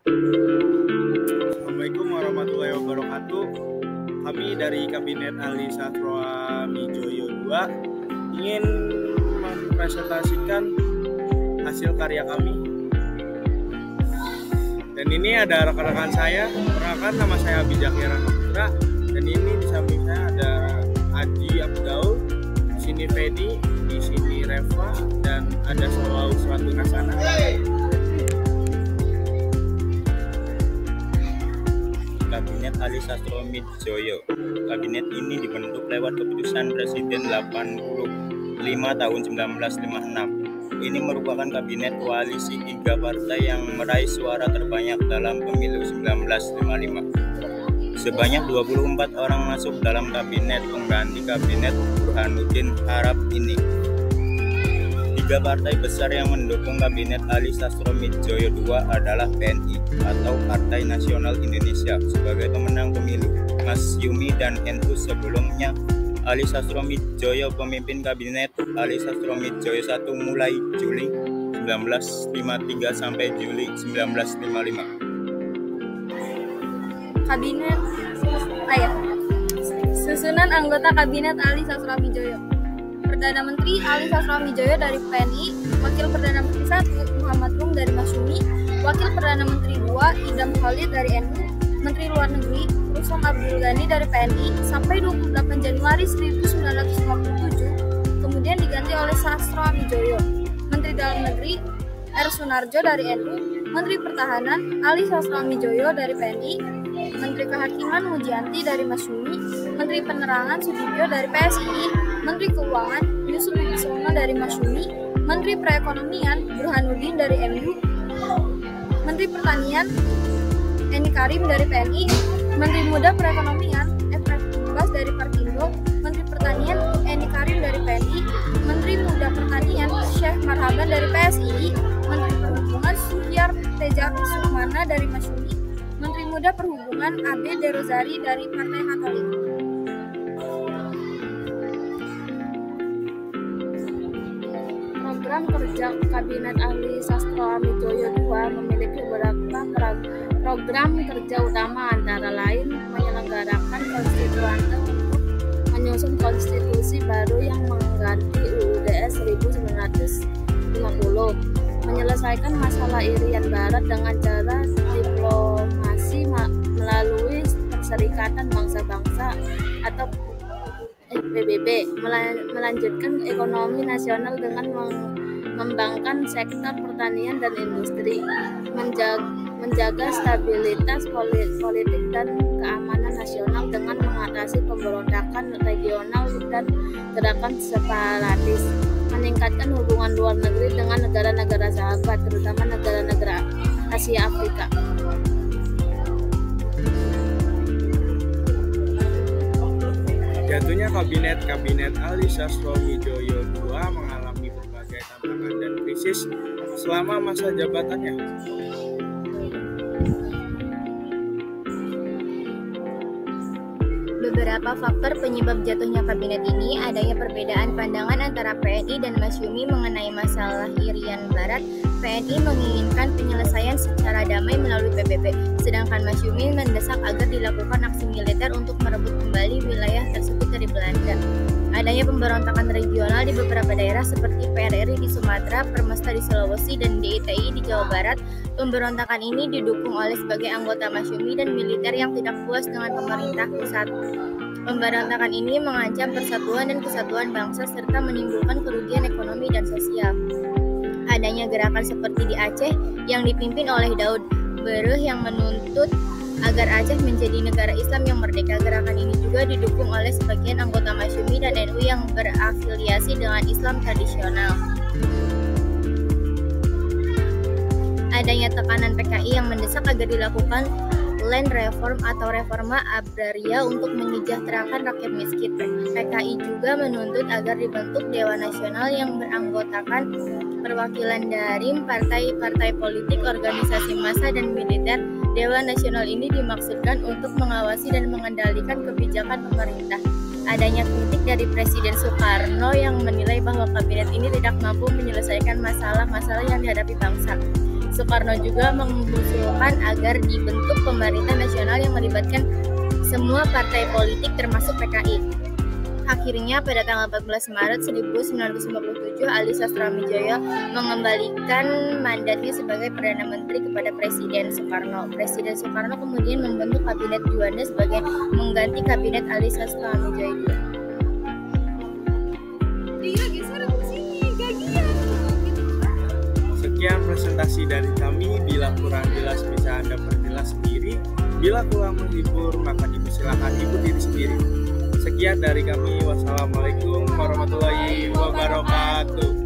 Assalamualaikum warahmatullahi wabarakatuh. Kami dari Kabinet Ali Sastroa Midjoyo II ingin mempresentasikan hasil karya kami. Dan ini ada rekan-rekan saya. Perkenalkan, nama saya Abijak Heran Putra. Dan ini di samping saya ada Aji Abdaul, di sini Fedi, di sini Reva, dan ada Salawus Ratu Kasana. Kabinet Ali Sastroa Midjoyo. Kabinet ini dibentuk lewat keputusan Presiden 85 tahun 1956. Ini merupakan kabinet koalisi 3 partai yang meraih suara terbanyak dalam pemilu 1955. Sebanyak 24 orang masuk dalam kabinet pengganti kabinet Burhanuddin Harap ini. 3 partai besar yang mendukung kabinet Ali Sastroa Midjoyo II adalah PNI atau Partai Nasional Indonesia sebagai pemenang pemilu, Masyumi dan NU. Sebelumnya Ali Sastroa Midjoyo pemimpin kabinet Ali Sastroa Midjoyo I mulai Juli 1953 sampai Juli 1955. Kabinet Susunan anggota Kabinet Ali Sastroa Midjoyo. Perdana Menteri Ali Sastroa Midjoyo dari PNI, Wakil Perdana Menteri 1 Muhammad Rum dari Masyumi, Wakil Perdana Menteri 2 Idam Khalid dari NU, Menteri Luar Negeri Rustam Abdul Ghani dari PNI sampai 28 Januari 1957, kemudian diganti oleh Sastroa Midjoyo. Menteri Dalam Negeri R. Sunarjo dari NU, Menteri Pertahanan Ali Sastroa Midjoyo dari PNI, Menteri Kehakiman Mujianti dari Masyumi, Menteri Penerangan Sudibyo dari PSI, Menteri Keuangan Yusuf Wibisono dari Masyumi, Menteri Perekonomian Burhanuddin dari NU, Menteri Pertanian Eni Karim dari PNI, Menteri Muda Perekonomian Efrem Tumbas dari Parkindo, Menteri Pertanian Eni Karim dari PNI, Menteri Muda Pertanian Syekh Marhaban dari PSI, Menteri Perhubungan Suhyar Teja Sukmana dari Masyumi, Menteri Muda Perhubungan Abe Derozari dari Partai Katolik. Program kerja Kabinet Ali Sastroa Midjoyo II memiliki beberapa program kerja utama, antara lain menyelenggarakan konstituante untuk menyusun konstitusi baru yang mengganti UUD 1950, menyelesaikan masalah Irian Barat dengan cara diplomasi melalui Perserikatan Bangsa-Bangsa atau PBB, melanjutkan ekonomi nasional dengan mengembangkan sektor pertanian dan industri, menjaga stabilitas politik dan keamanan nasional dengan mengatasi pemberontakan regional dan gerakan separatis, meningkatkan hubungan luar negeri dengan negara-negara sahabat, terutama negara-negara Asia Afrika. Jatuhnya Kabinet Ali Sastroa Midjoyo II mengalami berbagai tantangan dan krisis selama masa jabatannya. Beberapa faktor penyebab jatuhnya kabinet ini adanya perbedaan pandangan antara PNI dan Masyumi mengenai masalah Irian Barat. PNI menginginkan penyelesaian secara damai melalui PBB, sedangkan Masyumi mendesak agar dilakukan aksi militer untuk merebut kembali wilayah tersebut dari Belanda. Adanya pemberontakan regional di beberapa daerah seperti PRRI di Sumatera, Permesta di Sulawesi, dan DITI di Jawa Barat. Pemberontakan ini didukung oleh sebagai anggota Masyumi dan militer yang tidak puas dengan pemerintah pusat. Pemberontakan ini mengancam persatuan dan kesatuan bangsa serta menimbulkan kerugian ekonomi dan sosial. Adanya gerakan seperti di Aceh yang dipimpin oleh Daud Bereh yang menuntut agar Aceh menjadi negara Islam yang merdeka. Gerakan ini juga didukung oleh sebagian anggota Masyumi dan NU yang berafiliasi dengan Islam tradisional. Adanya tekanan PKI yang mendesak agar dilakukan land reform atau reforma agraria untuk menyejahterakan rakyat miskin. PKI juga menuntut agar dibentuk Dewan Nasional yang beranggotakan perwakilan dari partai-partai politik, organisasi massa, dan militer. Dewan Nasional ini dimaksudkan untuk mengawasi dan mengendalikan kebijakan pemerintah. Adanya kritik dari Presiden Soekarno yang menilai bahwa kabinet ini tidak mampu menyelesaikan masalah-masalah yang dihadapi bangsa. Soekarno juga mengusulkan agar dibentuk pemerintah nasional yang melibatkan semua partai politik termasuk PKI. Akhirnya pada tanggal 14 Maret 1957 Ali Sastroamidjojo mengembalikan mandatnya sebagai Perdana Menteri kepada Presiden Soekarno. Presiden Soekarno kemudian membentuk Kabinet Juanda sebagai mengganti Kabinet Ali Sastroamidjojo. Sekian presentasi dari kami. Bila kurang jelas bisa Anda perjelas sendiri. Bila kurang menghibur maka dipersilakan hibur diri sendiri. Sekian dari kami. Wassalamualaikum warahmatullahi wabarakatuh.